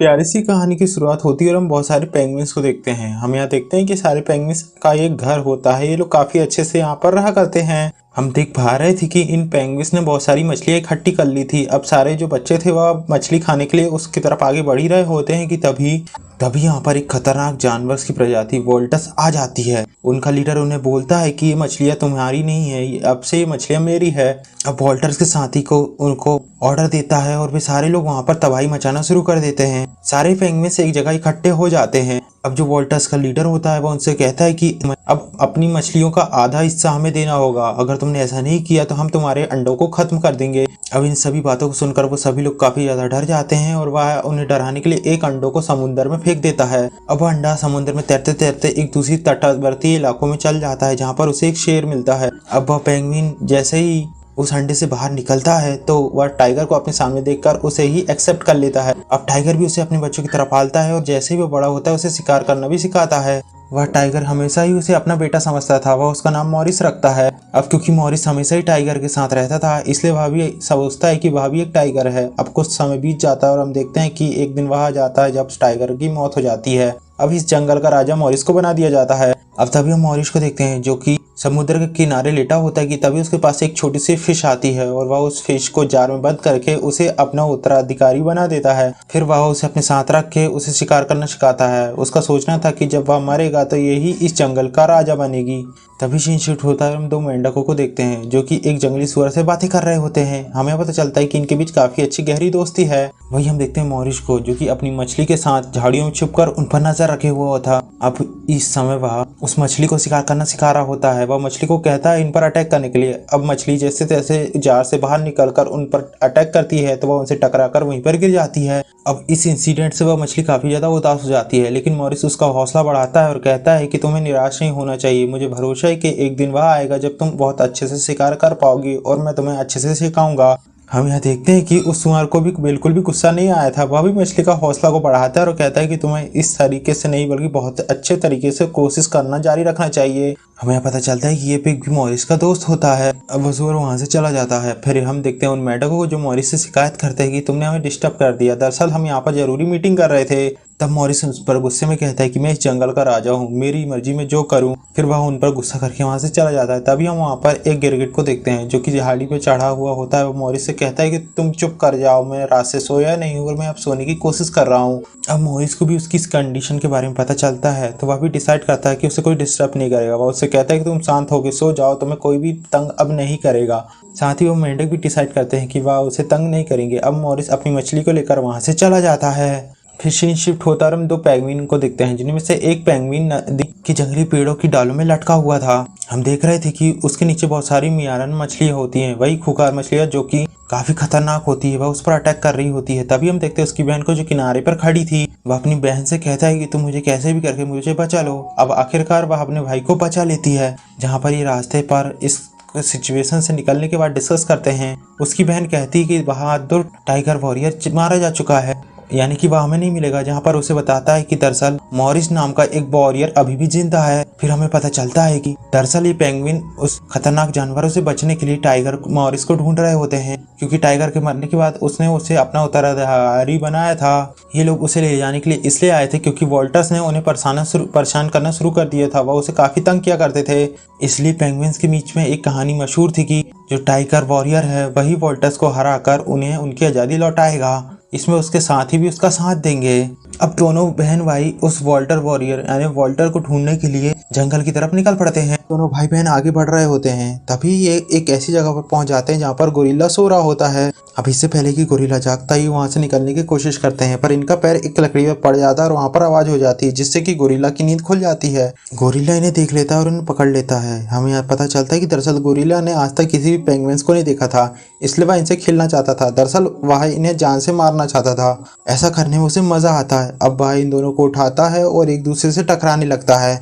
प्यारी सी कहानी की शुरुआत होती है और हम बहुत सारे पेंगुइन्स को देखते हैं। हम यहाँ देखते हैं कि सारे पेंगुइन्स का एक घर होता है। ये लोग काफी अच्छे से यहाँ पर रहा करते हैं। हम देख पा रहे थे कि इन पेंगुइन्स ने बहुत सारी मछलियां इकट्ठी कर ली थी। अब सारे जो बच्चे थे वह मछली खाने के लिए उसकी तरफ आगे बढ़ ही रहे होते हैं कि तभी तभी यहाँ पर एक खतरनाक जानवर की प्रजाति वोल्टस आ जाती है। उनका लीडर उन्हें बोलता है कि ये मछलियां तुम्हारी नहीं है, अब से ये मछलियां मेरी है। अब वोल्टस के साथी को उनको ऑर्डर देता है और वे सारे लोग वहां पर तबाही मचाना शुरू कर देते हैं। सारे पेंगुइन्स एक जगह इकट्ठे हो जाते हैं। अब जो वोल्टस का लीडर होता है वह उनसे कहता है कि अब अपनी मछलियों का आधा हिस्सा हमें देना होगा, अगर तुमने ऐसा नहीं किया तो हम तुम्हारे अंडों को खत्म कर देंगे। अब इन सभी बातों को सुनकर वो सभी लोग काफी ज्यादा डर जाते हैं और वह उन्हें डराने के लिए एक अंडों को समुद्र में फेंक देता है। अब वह अंडा समुद्र में तैरते तैरते एक दूसरी तटवर्ती इलाकों में चल जाता है जहाँ पर उसे एक शेर मिलता है। अब वह पेंगुइन जैसे ही उस अंडे से बाहर निकलता है तो वह टाइगर को अपने सामने देखकर उसे ही एक्सेप्ट कर लेता है। अब टाइगर भी उसे अपने बच्चों की तरफ पालता है और जैसे ही वो बड़ा होता है उसे शिकार करना भी सिखाता है। वह टाइगर हमेशा ही उसे अपना बेटा समझता था। वह उसका नाम मॉरिस रखता है। अब क्योंकि मॉरिस हमेशा ही टाइगर के साथ रहता था इसलिए वह भी समझता है कि वह भी एक टाइगर है। अब कुछ समय बीत जाता है और हम देखते हैं कि एक दिन वह आ जाता है जब टाइगर की मौत हो जाती है। अब इस जंगल का राजा मॉरिस को बना दिया जाता है। अब तभी हम मॉरिस को देखते हैं जो कि समुद्र के किनारे लेटा होता है कि तभी उसके पास एक छोटी सी फिश आती है और वह उस फिश को जार में बंद करके उसे अपना उत्तराधिकारी बना देता है। फिर वह उसे अपने साथ रख के उसे शिकार करना सिखाता है। उसका सोचना था कि जब वह मरेगा तो यही इस जंगल का राजा बनेगी। तभी सीन शिफ्ट होता है। हम दो मेंढकों को देखते हैं जो कि एक जंगली सुअर से बातें कर रहे होते हैं। हमें पता चलता है कि इनके बीच काफी अच्छी गहरी दोस्ती है। वही हम देखते हैं मॉरिस को जो कि अपनी मछली के साथ झाड़ियों में छुपकर उन पर नजर रखे हुआ था। अब इस समय वह उस मछली को शिकार करना सिखा रहा होता है। वह मछली को कहता है इन पर अटैक करने के लिए। अब मछली जैसे तैसे जार से बाहर निकलकर उन पर अटैक करती है तो वह उनसे टकराकर वहीं पर गिर जाती है। अब इस इंसिडेंट से वह मछली काफी ज्यादा उदास हो जाती है, लेकिन मॉरिस उसका हौसला बढ़ाता है और कहता है कि तुम्हें निराश नहीं होना चाहिए। मुझे भरोसा है कि एक दिन वह आएगा जब तुम बहुत अच्छे से शिकार कर पाओगी और मैं तुम्हें अच्छे से सिखाऊंगा। हम यहाँ देखते हैं कि उस सुअर को भी बिल्कुल भी गुस्सा नहीं आया था। वह भी मछली का हौसला को बढ़ाता है और कहता है कि तुम्हें इस तरीके से नहीं बल्कि बहुत अच्छे तरीके से कोशिश करना जारी रखना चाहिए। हमें पता चलता है कि ये पिग भी मॉरिस का दोस्त होता है। अब वो सुअर वहां से चला जाता है। फिर हम देखते हैं उन मेंढकों को जो मॉरिस से शिकायत करते हैं कि तुमने हमें डिस्टर्ब कर दिया, दरअसल हम यहाँ पर जरूरी मीटिंग कर रहे थे। तब मॉरिस उस पर गुस्से में कहता है कि मैं इस जंगल का राजा हूँ, मेरी मर्जी में जो करूँ। फिर वह उन पर गुस्सा करके वहां से चला जाता है। तभी हम वहां पर एक गिरगिट को देखते हैं जो कि झाड़ी पे चढ़ा हुआ होता है। वो मॉरिस से कहता है कि तुम चुप कर जाओ, मैं रात से सोया नहीं हूँ और मैं अब सोने की कोशिश कर रहा हूँ। अब मॉरिस को भी उसकी इस कंडीशन के बारे में पता चलता है तो वह भी डिसाइड करता है कि उसे कोई डिस्टर्ब नहीं करेगा। वह उससे कहता है कि तुम शांत होकर सो जाओ, तुम्हें कोई भी तंग अब नहीं करेगा। साथ ही वो मेंढक भी डिसाइड करते हैं कि वह उसे तंग नहीं करेंगे। अब मॉरिस अपनी मछली को लेकर वहां से चला जाता है। फिर सीन शिफ्ट होता है और हम दो पेंगुइन को देखते हैं जिनमें से एक पेंगुइन नदी की जंगली पेड़ों की डालों में लटका हुआ था। हम देख रहे थे कि उसके नीचे बहुत सारी मियारन मछलियां होती हैं, वही खूंखार मछलियां जो कि काफी खतरनाक होती है। वह उस पर अटैक कर रही होती है। तभी हम देखते हैं उसकी बहन को जो किनारे पर खड़ी थी। वह अपनी बहन से कहता है कि तुम मुझे कैसे भी करके मुझे बचा लो। अब आखिरकार वह अपने भाई को बचा लेती है। जहाँ पर ये रास्ते पर इस सिचुएशन से निकलने के बाद डिस्कस करते हैं। उसकी बहन कहती है कि बहादुर टाइगर वॉरियर मारा जा चुका है, यानी कि वह हमें नहीं मिलेगा। जहाँ पर उसे बताता है कि दरअसल मॉरिस नाम का एक वॉरियर अभी भी जिंदा है। फिर हमें पता चलता है कि दरअसल ये पेंगुइन उस खतरनाक जानवरों से बचने के लिए टाइगर मॉरिस को ढूंढ रहे होते हैं, क्योंकि टाइगर के मरने के बाद उसने उसे अपना उत्तराधिकारी बनाया था। ये लोग उसे ले जाने के लिए इसलिए आए थे क्योंकि वोल्टस ने उन्हें परेशान करना शुरू कर दिया था। वह उसे काफी तंग किया करते थे। इसलिए पेंगुइन्स के बीच में एक कहानी मशहूर थी कि जो टाइगर वॉरियर है वही वोल्टस को हरा कर उन्हें उनकी आजादी लौटाएगा। इसमें उसके साथी भी उसका साथ देंगे। अब दोनों बहन भाई उस वॉल्टर वॉरियर यानी वॉल्टर को ढूंढने के लिए जंगल की तरफ निकल पड़ते हैं। दोनों भाई बहन आगे बढ़ रहे होते हैं। तभी ये एक ऐसी जगह पर पहुंच जाते हैं जहाँ पर गोरिल्ला सो रहा होता है। अब इससे पहले कि गोरिल्ला जागता ही वहां से निकलने की कोशिश करते हैं, पर इनका पैर एक लकड़ी पर पड़ जाता है और वहां पर आवाज हो जाती है जिससे कि गोरिल्ला की नींद खुल जाती है। गोरिल्ला इन्हें देख लेता है और इन्हें पकड़ लेता है। हमें यहाँ पता चलता है कि दरअसल गोरिल्ला ने आज तक किसी भी पेंगुइन्स को नहीं देखा था, इसलिए वह इनसे खेलना चाहता था। दरअसल वह इन्हें जान से मारना चाहता था। ऐसा करने में उसे मजा आता है। अब वह इन दोनों को उठाता है और एक दूसरे से टकराने लगता है।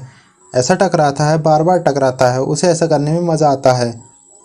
ऐसा टकराता है, बार बार टकराता है। उसे ऐसा करने में मजा आता है।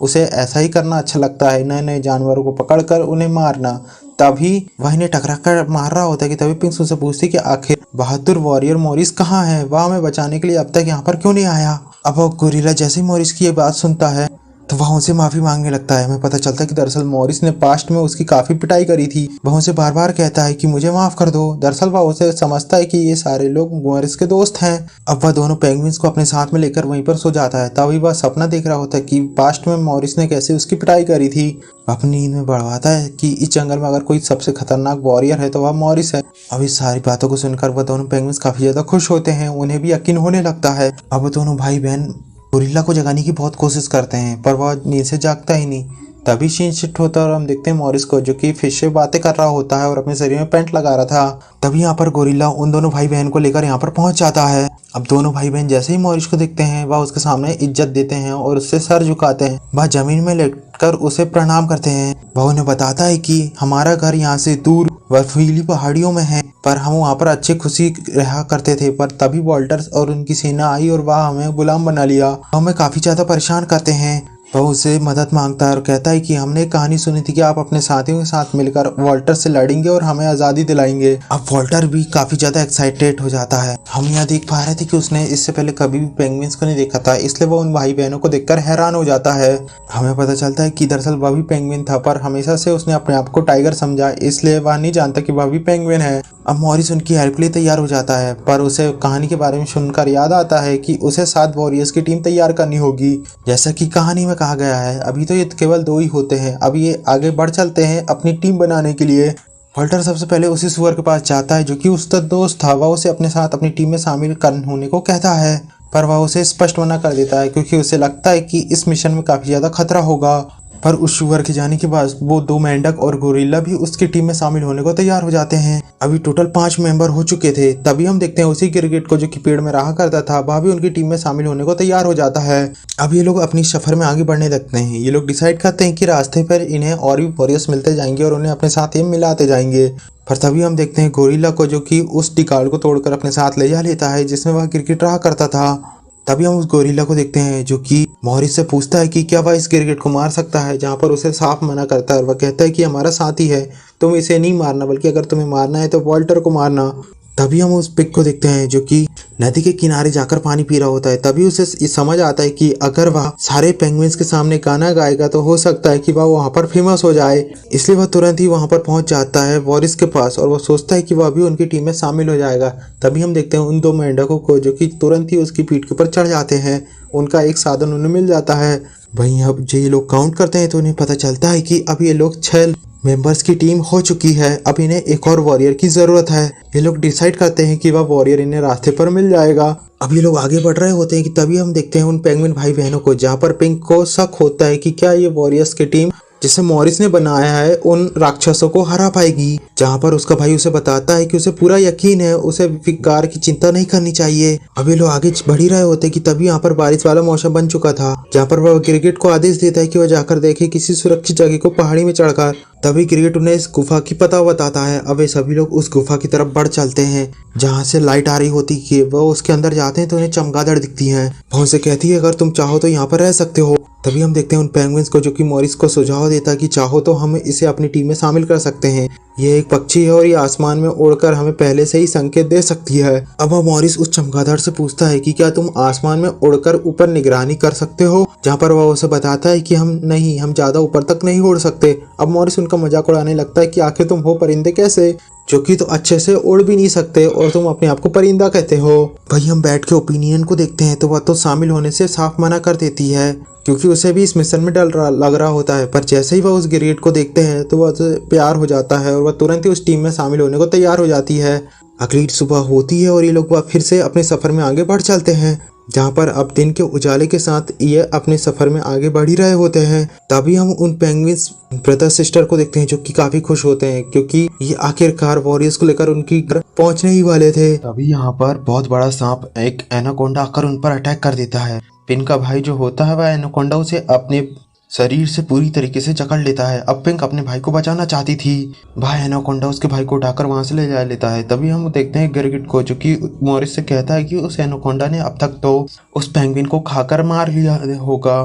उसे ऐसा ही करना अच्छा लगता है, नए नए जानवरों को पकड़कर उन्हें मारना। तभी वह इन्हें टकरा कर मार रहा होता है कि तभी पिंक्स उससे पूछती कि आखिर बहादुर वॉरियर मॉरिस कहाँ है, वह हमें बचाने के लिए अब तक यहाँ पर क्यों नहीं आया। अब वो गोरिल्ला जैसे ही मॉरिस की ये बात सुनता है तो वह उनसे माफी मांगने लगता है। हमें पता चलता है कि दरअसल मॉरिस ने पास्ट में उसकी काफी पिटाई करी थी। वह उनसे बार बार कहता है कि मुझे माफ कर दो। दरअसल वह उसे समझता है कि ये सारे लोग मॉरिस के दोस्त हैं। अब वह दोनों पेंगुइन्स को अपने साथ में लेकर वहीं पर सो जाता है। तभी वह सपना देख रहा होता है कि पास्ट में मॉरिस ने कैसे उसकी पिटाई करी थी। अपनी नींद में बढ़वाता है कि इस जंगल में अगर कोई सबसे खतरनाक वॉरियर है तो वह मॉरिस है। अब इस सारी बातों को सुनकर वह दोनों पेंगुइन्स काफी ज्यादा खुश होते हैं। उन्हें भी यकीन होने लगता है। अब वो दोनों भाई बहन गोरिल्ला को जगाने की बहुत कोशिश करते हैं पर वह नींद से जागता ही नहीं। तभी सीन शिफ्ट होता है और हम देखते हैं मॉरिस को, जो कि फिश से बातें कर रहा होता है और अपने शरीर में पेंट लगा रहा था। तभी यहाँ पर गोरिल्ला उन दोनों भाई बहन को लेकर यहाँ पर पहुंच जाता है। अब दोनों भाई बहन जैसे ही मॉरिस को देखते हैं वह उसके सामने इज्जत देते हैं और उससे सर झुकाते हैं। वह जमीन में लेटकर उसे प्रणाम करते हैं। वह उन्हें बताता है कि हमारा घर यहाँ से दूर बर्फीली पहाड़ियों में है, पर हम वहाँ पर अच्छे खुशी रहा करते थे। पर तभी वॉल्टर्स और उनकी सेना आई और वह हमें गुलाम बना लिया। वह हमें काफी ज्यादा परेशान करते हैं। वह उससे मदद मांगता है और कहता है कि हमने एक कहानी सुनी थी कि आप अपने साथियों के साथ मिलकर वॉल्टर से लड़ेंगे और हमें आजादी दिलाएंगे। अब वॉल्टर भी काफी ज्यादा एक्साइटेड हो जाता है। हम यहाँ देख पा रहे थे कि उसने इससे पहले कभी भी पेंगुइन्स को नहीं देखा था, इसलिए वो उन भाई बहनों को देखकर हैरान हो जाता है। हमें पता चलता है कि दरअसल वह भी पेंगुइन था, पर हमेशा से उसने अपने आप को टाइगर समझा, इसलिए वह नहीं जानता कि वह भी पेंगुइन है। अब मॉरिस उनकी हेल्प के लिए तैयार हो जाता है, पर उसे कहानी के बारे में सुनकर याद आता है कि उसे 7 वॉरियर्स की टीम तैयार करनी होगी, जैसा कि कहानी में कहा गया है। अभी तो ये केवल 2 ही होते हैं। अब ये आगे बढ़ चलते हैं अपनी टीम बनाने के लिए। वॉल्टर सबसे पहले उसी सुअर के पास जाता है जो कि उसका दोस्त था। वह उसे अपने साथ अपनी टीम में शामिल होने को कहता है, पर वह उसे स्पष्ट मना कर देता है क्योंकि उसे लगता है कि इस मिशन में काफी ज्यादा खतरा होगा। पर उस सुअर के जाने के बाद वो 2 मेंढक और गोरिल्ला भी उसकी टीम में शामिल होने को तैयार हो जाते हैं। अभी टोटल 5 मेंबर हो चुके थे। तभी हम देखते हैं उसी गिरगिट को, जो कि पेड़ में रहा करता था, वह भी उनकी टीम में शामिल होने को तैयार हो जाता है। अब ये लोग अपनी सफर में आगे बढ़ने लगते हैं। ये लोग डिसाइड करते हैं कि रास्ते पर इन्हें और भी वॉरियर्स मिलते जाएंगे और उन्हें अपने साथ ही मिलाते जाएंगे। पर तभी हम देखते हैं गोरिल्ला को, जो कि उस टिकाड़ को तोड़कर अपने साथ ले जा लेता है जिसमें वह गिरगिट रहा करता था। तभी हम उस गोरिल्ला को देखते हैं जो कि मॉरिस से पूछता है कि क्या वह इस गिरगिट को मार सकता है, जहाँ पर उसे साफ मना करता है और वह कहता है कि हमारा साथी है, तुम इसे नहीं मारना, बल्कि अगर तुम्हें मारना है तो वॉल्टर को मारना। तभी हम उस पिग को देखते हैं जो कि नदी के किनारे जाकर पानी पी रहा होता है। तभी उसे समझ आता है कि अगर वह सारे पेंगुइन्स के सामने गाना गाएगा तो हो सकता है कि वह वहाँ पर फेमस हो जाए। इसलिए वह तुरंत ही वहाँ पर पहुँच जाता है वॉरिस के पास और वह सोचता है कि वह भी उनकी टीम में शामिल हो जाएगा। तभी हम देखते हैं उन 2 मेंढकों को, जो कि तुरंत ही उसकी पीठ के ऊपर चढ़ जाते हैं। उनका एक साधन उन्हें मिल जाता है। वहीं अब जो ये लोग काउंट करते हैं तो उन्हें पता चलता है कि अब ये लोग 6 मेंबर्स की टीम हो चुकी है। अब इन्हें एक और वॉरियर की जरूरत है। ये लोग डिसाइड करते हैं कि वह वॉरियर इन्हें रास्ते पर मिल जाएगा। अब ये लोग आगे बढ़ रहे होते हैं कि तभी हम देखते हैं उन पेंगुइन भाई बहनों को, जहाँ पर पिंक को शक होता है कि क्या ये वॉरियर्स की टीम जिसे मॉरिस ने बनाया है उन राक्षसों को हरा पाएगी। जहाँ पर उसका भाई उसे बताता है कि उसे पूरा यकीन है, उसे विकार की चिंता नहीं करनी चाहिए। अब ये लोग आगे बढ़ ही रहे होते कि तभी यहाँ पर बारिश वाला मौसम बन चुका था, जहाँ पर वह गिरगिट को आदेश देता है कि वह जाकर देखे किसी सुरक्षित जगह को पहाड़ी में चढ़कर। तभी गिरगिट उन्हें इस गुफा की पता बताता है। अब वे सभी लोग उस गुफा की तरफ बढ़ चलते हैं जहाँ से लाइट आ रही होती है। वह उसके अंदर जाते हैं तो उन्हें चमगादड़ दिखती है। वह उनसे कहती है अगर तुम चाहो तो यहाँ पर रह सकते हो। तभी हम देखते हैं उन पेंगुइन्स को, जो कि मॉरिस को सुझाव देता है कि चाहो तो हम इसे अपनी टीम में शामिल कर सकते हैं। ये एक पक्षी है और ये आसमान में उड़कर हमें पहले से ही संकेत दे सकती है। अब वह मॉरिस उस चमगादड़ से पूछता है कि क्या तुम आसमान में उड़कर ऊपर निगरानी कर सकते हो, जहाँ पर वह उसे बताता है कि हम ज्यादा ऊपर तक नहीं उड़ सकते। अब मॉरिस उनका मजाक उड़ाने लगता है कि आखिर तुम हो परिंदे कैसे, जो कि तो अच्छे से उड़ भी नहीं सकते और तुम अपने आप को परिंदा कहते हो। वही हम बैठ के ओपिनियन को देखते हैं तो वह तो शामिल होने से साफ मना कर देती है, क्योंकि उसे भी इस मिशन में लग रहा होता है। पर जैसे ही वह उस गिरगिट को देखते हैं तो वह प्यार हो जाता है और वह तुरंत ही उस टीम में शामिल होने को तैयार हो जाती है। अगली सुबह होती है और ये लोग फिर से अपने सफर में आगे बढ़ चलते हैं, जहाँ पर अब दिन के उजाले के साथ ये अपने सफर में आगे बढ़ ही रहे होते हैं। तभी हम उन पेंगुइन्स ब्रदर सिस्टर को देखते हैं जो कि काफी खुश होते हैं, क्योंकि ये आखिरकार वॉरियर्स को लेकर उनकी घर पहुंचने ही वाले थे। तभी यहाँ पर बहुत बड़ा सांप एक एनाकोंडा आकर उन पर अटैक कर देता है। पिंक का भाई जो होता है वह एनाकोंडा उसे अपने शरीर से पूरी तरीके से जकड़ लेता है। अब पिंक अपने भाई को बचाना चाहती थी। भाई एनाकोंडा उसके भाई को उठाकर वहां से ले जा लेता है। तभी हम देखते हैं गिरगिट को, जो कि मॉरिस से कहता है कि उस एनाकोंडा ने अब तक तो उस पेंगुइन को खाकर मार लिया होगा,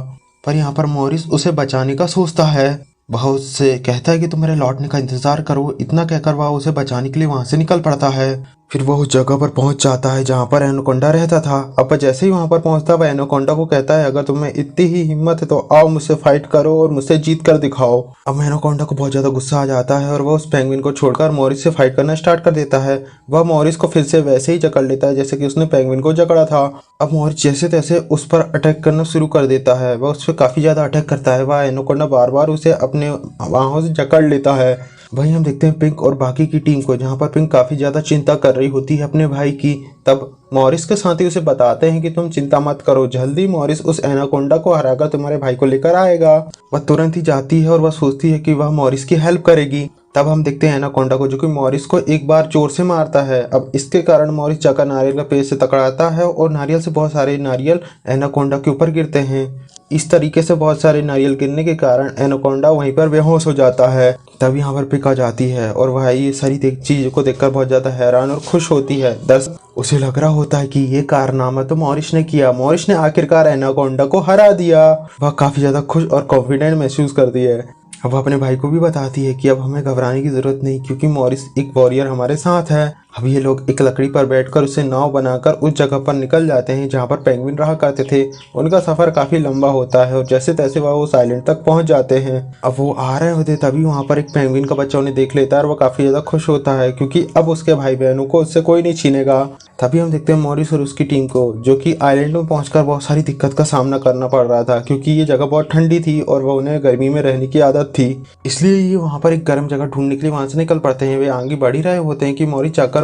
पर यहाँ पर मॉरिस उसे बचाने का सोचता है। वह उससे कहता है कि तुम मेरे लौटने का इंतजार करो। इतना कहकर वह उसे बचाने के लिए वहां से निकल पड़ता है। फिर वो उस जगह पर पहुंच जाता है जहां पर एनाकोंडा रहता था। अब जैसे ही वहां पर पहुंचता है एनाकोंडा को कहता है अगर तुम्हें इतनी ही हिम्मत है तो आओ मुझसे फाइट करो और मुझसे जीत कर दिखाओ। अब एनाकोंडा को बहुत ज्यादा गुस्सा आ जाता है और वो उस पेंगुइन को छोड़कर मॉरिस से फाइट करना स्टार्ट कर देता है। वह मॉरिस को फिर से वैसे ही जकड़ लेता है जैसे कि उसने पेंगुइन को जकड़ा था। अब मॉरिस जैसे तैसे उस पर अटैक करना शुरू कर देता है। वह उस पर काफी ज्यादा अटैक करता है। वह एनाकोंडा बार बार उसे अपने बाहों से जकड़ लेता है। वहीं हम देखते हैं पिंक और बाकी की टीम को, जहां पर पिंक काफी ज्यादा चिंता कर रही होती है अपने भाई की। तब मॉरिस के साथी उसे बताते हैं कि तुम चिंता मत करो, जल्दी मॉरिस उस एनाकोंडा को हराकर तुम्हारे भाई को लेकर आएगा। वह तुरंत ही जाती है और वह सोचती है कि वह मॉरिस की हेल्प करेगी। तब हम देखते हैं एनाकोंडा को जो कि मॉरिस को एक बार जोर से मारता है। अब इसके कारण मॉरिस जाकर नारियल का पेड़ से टकराता है और नारियल से बहुत सारे नारियल एनाकोंडा के ऊपर गिरते हैं। इस तरीके से बहुत सारे नारियल गिरने के कारण एनाकोंडा वहीं पर बेहोश हो जाता है। तब यहाँ पर पिक आ जाती है और वह ये सारी चीज़ों को देखकर बहुत ज़्यादा हैरान और खुश होती है। दरअसल उसे लग रहा होता है कि ये कारनामा तो मॉरिस ने किया, मॉरिस ने आखिरकार एनाकोंडा को हरा दिया। वह काफ़ी ज़्यादा खुश और कॉन्फिडेंट महसूस करती है। अब अपने भाई को भी बताती है कि अब हमें घबराने की जरूरत नहीं क्योंकि मॉरिस एक वॉरियर हमारे साथ है। अब ये लोग एक लकड़ी पर बैठकर उसे नाव बनाकर उस जगह पर निकल जाते हैं जहाँ पर पेंगुइन रहा करते थे। उनका सफर काफी लंबा होता है और जैसे तैसे वह उस आइलैंड तक पहुंच जाते हैं। अब वो आ रहे होते तभी वहाँ पर एक पेंगुइन का बच्चा उन्हें देख लेता है और वो काफी ज्यादा खुश होता है क्योंकि अब उसके भाई बहनों को उससे कोई नहीं छीनेगा। तभी हम देखते हैं मॉरिस और उसकी टीम को जो कि आइलैंड में पहुंचकर बहुत सारी दिक्कत का सामना करना पड़ रहा था क्योंकि ये जगह बहुत ठंडी थी और वो उन्हें गर्मी में रहने की आदत थी। इसलिए ये वहाँ पर एक गर्म जगह ढूंढने के लिए वहां से निकल पड़ते हैं। वे आगे बढ़ ही रहे होते हैं कि मॉरिस जाकर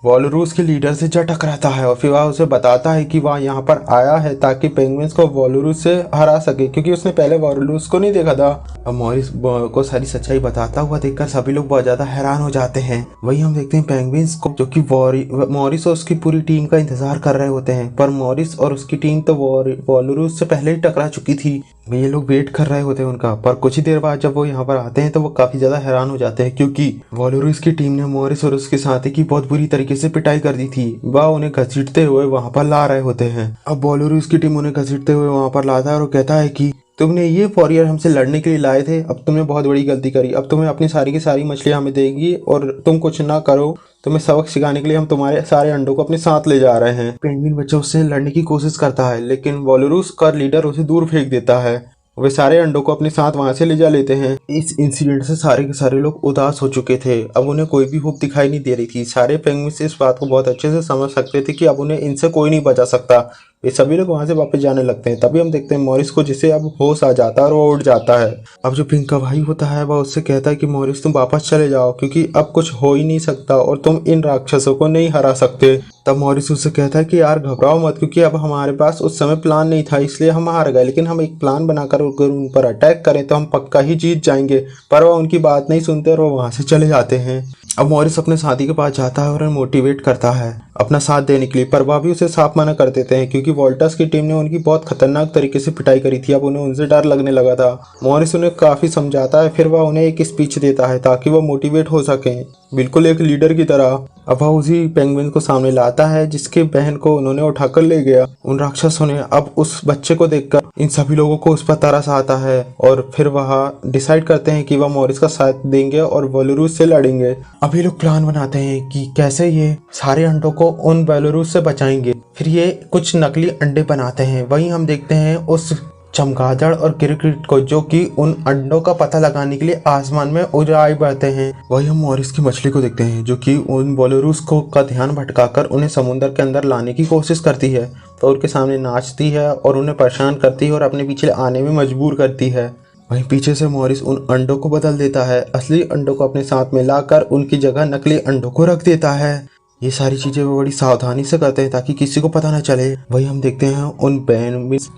वॉलरूस के लीडर से जा टकराता है और फिर वह उसे बताता है कि वह यहाँ पर आया है ताकि पेंगुइन्स को वॉलरूस से हरा सके क्योंकि उसने पहले वॉलरूस को नहीं देखा था। अब मॉरिस को सारी सच्चाई बताता हुआ देखकर सभी लोग बहुत ज्यादा हैरान हो जाते हैं। वही हम देखते हैं पेंगुइन्स को जो कि मॉरिस और उसकी पूरी टीम का इंतजार कर रहे होते हैं, पर मॉरिस और उसकी टीम तो वॉलरूस से पहले ही टकरा चुकी थी। ये लोग वेट कर रहे होते हैं उनका, पर कुछ ही देर बाद जब वो यहाँ पर आते हैं तो वो काफी ज्यादा हैरान हो जाते हैं क्योंकि वॉलरूस की टीम ने मॉरिस और उसके साथी की बहुत बुरी तरीके से पिटाई कर दी थी। वह उन्हें घसीटते हुए वहां पर ला रहे होते हैं। अब वॉलरूस की टीम उन्हें घसीटते हुए वहां पर लाता है और कहता है कि तुमने ये वॉरियर हमसे लड़ने के लिए लाए थे, अब तुमने बहुत बड़ी गलती करी। अब तुम्हें अपनी सारी की सारी मछलियां हमें देंगी और तुम कुछ ना करो, तुम्हें सबक सिखाने के लिए हम तुम्हारे सारे अंडों को अपने साथ ले जा रहे हैं। पेंगुइन बच्चा उससे लड़ने की कोशिश करता है लेकिन वॉलरूस का लीडर उसे दूर फेंक देता है। वे सारे अंडों को अपने साथ वहां से ले जा लेते हैं। इस इंसिडेंट से सारे के सारे लोग उदास हो चुके थे। अब उन्हें कोई भी होप दिखाई नहीं दे रही थी। सारे पेंगुइन्स इस बात को बहुत अच्छे से समझ सकते थे कि अब उन्हें इनसे कोई नहीं बचा सकता। वे सभी लोग वहां से वापस जाने लगते हैं। तभी हम देखते हैं मॉरिस को, जिसे अब होश आ जाता है और वो उठ जाता है। अब जो पिंक का भाई होता है वह उससे कहता है कि मॉरिस तुम वापस चले जाओ क्योंकि अब कुछ हो ही नहीं सकता और तुम इन राक्षसों को नहीं हरा सकते। तब मॉरिस उससे कहता है कि यार घबराओ मत क्योंकि अब हमारे पास उस समय प्लान नहीं था इसलिए हम हार गए, लेकिन हम एक प्लान बनाकर अगर उन पर अटैक करें तो हम पक्का ही जीत जाएंगे। पर वह उनकी बात नहीं सुनते और वो वहां से चले जाते हैं। अब मॉरिस अपने साथी के पास जाता है और उन्हें मोटिवेट करता है अपना साथ देने के लिए, पर वह भी उसे साफ मना कर देते हैं क्योंकि वॉल्टस की टीम ने उनकी बहुत खतरनाक तरीके से पिटाई करी थी। अब उन्हें उनसे डर लगने लगा था। मॉरिस उन्हें काफी समझाता है, फिर वह उन्हें एक स्पीच देता है ताकि वह मोटिवेट हो सकें, बिल्कुल एक लीडर की तरह। अब वह उसी पेंगुइन को सामने लाता है जिसके बहन को उन्होंने उठाकर ले गया। उन राक्षसों ने अब उस बच्चे को देखकर इन सभी लोगों को उस पर तरस आता है और फिर वह डिसाइड करते हैं कि वह मॉरिस का साथ देंगे और वॉलरूस से लड़ेंगे। अब ये लोग प्लान बनाते हैं कि कैसे ये सारे अंडों को उन वॉलरूस से बचाएंगे। फिर ये कुछ नकली अंडे बनाते हैं। वहीं हम देखते हैं उस चमगादड़ और क्रिकेट को जो कि उन अंडों का पता लगाने के लिए आसमान में उड़ाई बढ़ते हैं। वही हम मॉरिस की मछली को देखते हैं जो कि उन वॉलरूस को का ध्यान भटकाकर उन्हें समुद्र के अंदर लाने की कोशिश करती है, तो उनके सामने नाचती है और उन्हें परेशान करती है और अपने पीछे आने में मजबूर करती है। वहीं पीछे से मॉरिस उन अंडों को बदल देता है, असली अंडों को अपने साथ मिलाकर उनकी जगह नकली अंडों को रख देता है। ये सारी चीजें वो बड़ी सावधानी से करते हैं ताकि किसी को पता न चले। वही हम देखते हैं उन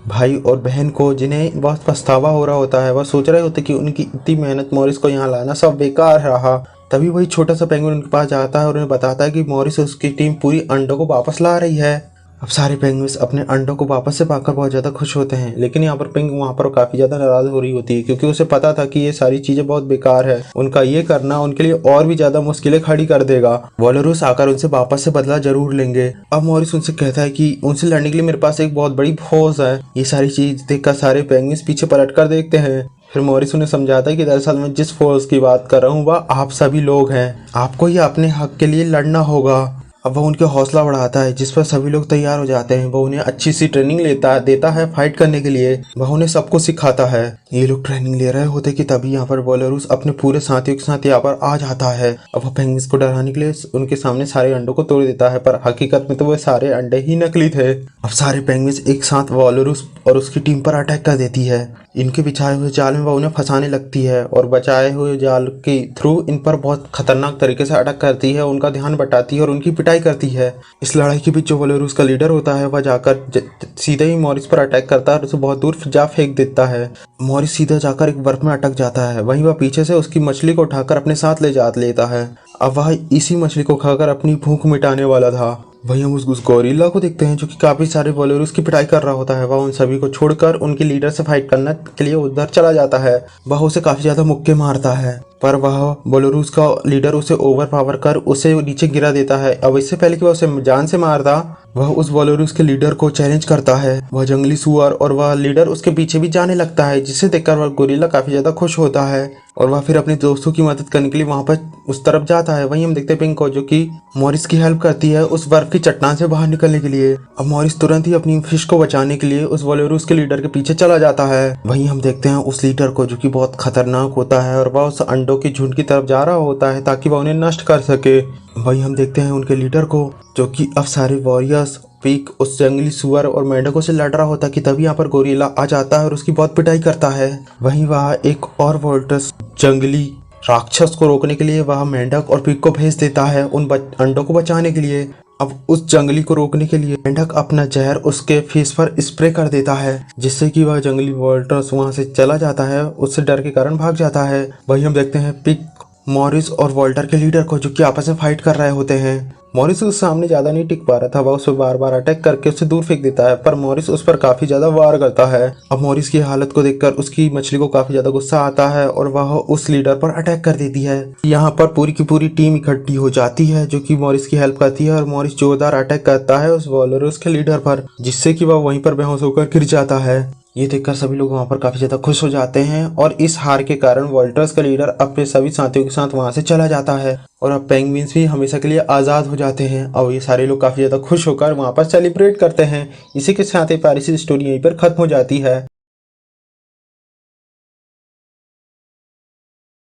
भाई और बहन को जिन्हें बहुत पछतावा हो रहा होता है। वह सोच रहे होते कि उनकी इतनी मेहनत मॉरिस को यहाँ लाना सब बेकार रहा। तभी वही छोटा सा पेंगुइन उनके पास जाता है और उन्हें बताता है कि मॉरिस और उसकी टीम पूरी अंडों को वापस ला रही है। अब सारे पेंगुइन्स अपने अंडों को वापस से पाकर बहुत ज़्यादा खुश होते हैं, लेकिन यहाँ पर पिंक वहाँ पर काफ़ी ज़्यादा नाराज़ हो रही होती है क्योंकि उसे पता था कि ये सारी चीज़ें बहुत बेकार है। उनका ये करना उनके लिए और भी ज़्यादा मुश्किलें खड़ी कर देगा। वॉलरूस आकर उनसे वापस से बदला जरूर लेंगे। अब मॉरिस उनसे कहता है कि उनसे लड़ने के लिए मेरे पास एक बहुत बड़ी फौज है। ये सारी चीज़ देखकर सारे पेंगुइन्स पीछे पलट कर देखते हैं। फिर मॉरिस उन्हें समझाता है कि दरअसल मैं जिस फोर्स की बात कर रहा हूँ वह आप सभी लोग हैं, आपको ही अपने हक के लिए लड़ना होगा। अब वह उनके हौसला बढ़ाता है जिस पर सभी लोग तैयार हो जाते हैं। वह उन्हें अच्छी सी ट्रेनिंग देता है फाइट करने के लिए। वह उन्हें सब कुछ सिखाता है। ये लोग ट्रेनिंग ले रहे होते कि तभी यहाँ पर वोलोरुस अपने पूरे साथियों के साथ यहाँ पर आ जाता है। अब वह पेंगुइन्स को डराने के लिए उनके सामने सारे अंडों को तोड़ देता है, पर हकीकत में तो वह सारे अंडे ही नकली थे। अब सारे पेंगुइन्स एक साथ वोलोरुस और उसकी टीम पर अटैक कर देती है। इनके बिछाए हुए जाल में वह उन्हें फंसाने लगती है और बचाए हुए जाल के थ्रू इन पर बहुत खतरनाक तरीके से अटैक करती है, उनका ध्यान बटाती है और उनकी पिटाई करती है। इस लड़ाई के बीच जो वोलोरुस का लीडर होता है वह जाकर सीधे ही मॉरिस पर अटैक करता है और उसे बहुत दूर जा फेंक देता है। मॉरिस सीधा जाकर एक बर्फ में अटक जाता है। वहीं वह पीछे से उसकी मछली को उठाकर अपने साथ ले लेता है। अब वह इसी मछली को खाकर अपनी भूख मिटाने वाला था। वहीं हम उस गोरिल्ला को देखते हैं जो कि काफी सारे वोलोरुस की पिटाई कर रहा होता है। वह उन सभी को छोड़कर उनके लीडर से फाइट करने के लिए उधर चला जाता है। वह उसे काफी ज्यादा मुक्के मारता है, पर वह वोलोरुस का लीडर उसे ओवर पावर कर उसे नीचे गिरा देता है। अब इससे पहले कि वह उसे जान से मारता, वह उस वोलोरुस के लीडर को चैलेंज करता है। वह जंगली सुअर और वह लीडर उसके पीछे भी जाने लगता है, जिसे देखकर वह गोरिल्ला काफी ज्यादा खुश होता है और वह फिर अपने दोस्तों की मदद करने के लिए वहां पर उस तरफ जाता है। वहीं हम देखते हैं पिंक को जो कि मॉरिस की हेल्प करती है उस बर्फ की चट्टान से बाहर निकलने के लिए। अब मॉरिस तुरंत ही अपनी फिश को बचाने के लिए उस वोलोरुस के लीडर के पीछे चला जाता है। वहीं हम देखते हैं उस लीडर को जो कि बहुत खतरनाक होता है और वह उस अंडों की झुंड की तरफ जा रहा होता है ताकि वह उन्हें नष्ट कर सके। वहीं हम देखते हैं उनके लीडर को जो कि अब सारे वॉरियर्स पीक उस जंगली सुअर और मेंढकों से लड़ रहा होता कि तभी यहाँ पर गोरिल्ला आ जाता है और उसकी बहुत पिटाई करता है। वहीं वह एक और वोल्टस जंगली राक्षस को रोकने के लिए वह मेंढक और पीक को भेज देता है उन अंडों को बचाने के लिए। अब उस जंगली को रोकने के लिए मेंढक अपना जहर उसके फेस पर स्प्रे कर देता है, जिससे कि वह जंगली वोल्टस वहां से चला जाता है, उससे डर के कारण भाग जाता है। वहीं हम देखते हैं पिक मॉरिस और वॉल्टर के लीडर को जो कि आपस में फाइट कर रहे होते हैं। मॉरिस उस सामने ज्यादा नहीं टिक पा रहा था, वह उसे बार बार अटैक करके उसे दूर फेंक देता है, पर मॉरिस उस पर काफी ज्यादा वार करता है। अब मॉरिस की हालत को देखकर उसकी मछली को काफी ज्यादा गुस्सा आता है और वह उस लीडर पर अटैक कर देती है। यहाँ पर पूरी की पूरी टीम इकट्ठी हो जाती है जो कि मॉरिस की हेल्प करती है और मॉरिस जोरदार अटैक करता है उस वोलोरुस के लीडर पर, जिससे कि वह वहीं पर बेहोश होकर गिर जाता है। ये देखकर सभी लोग वहां पर काफी ज्यादा खुश हो जाते हैं और इस हार के कारण वोल्टर्स का लीडर अपने सभी साथियों के साथ वहां से चला जाता है और अब पेंगुइन्स भी हमेशा के लिए आजाद हो जाते हैं। और ये सारे लोग काफी ज्यादा खुश होकर वहां पर सेलिब्रेट करते हैं। इसी के साथ ये प्यारी सी स्टोरी यहीं पर खत्म हो जाती है।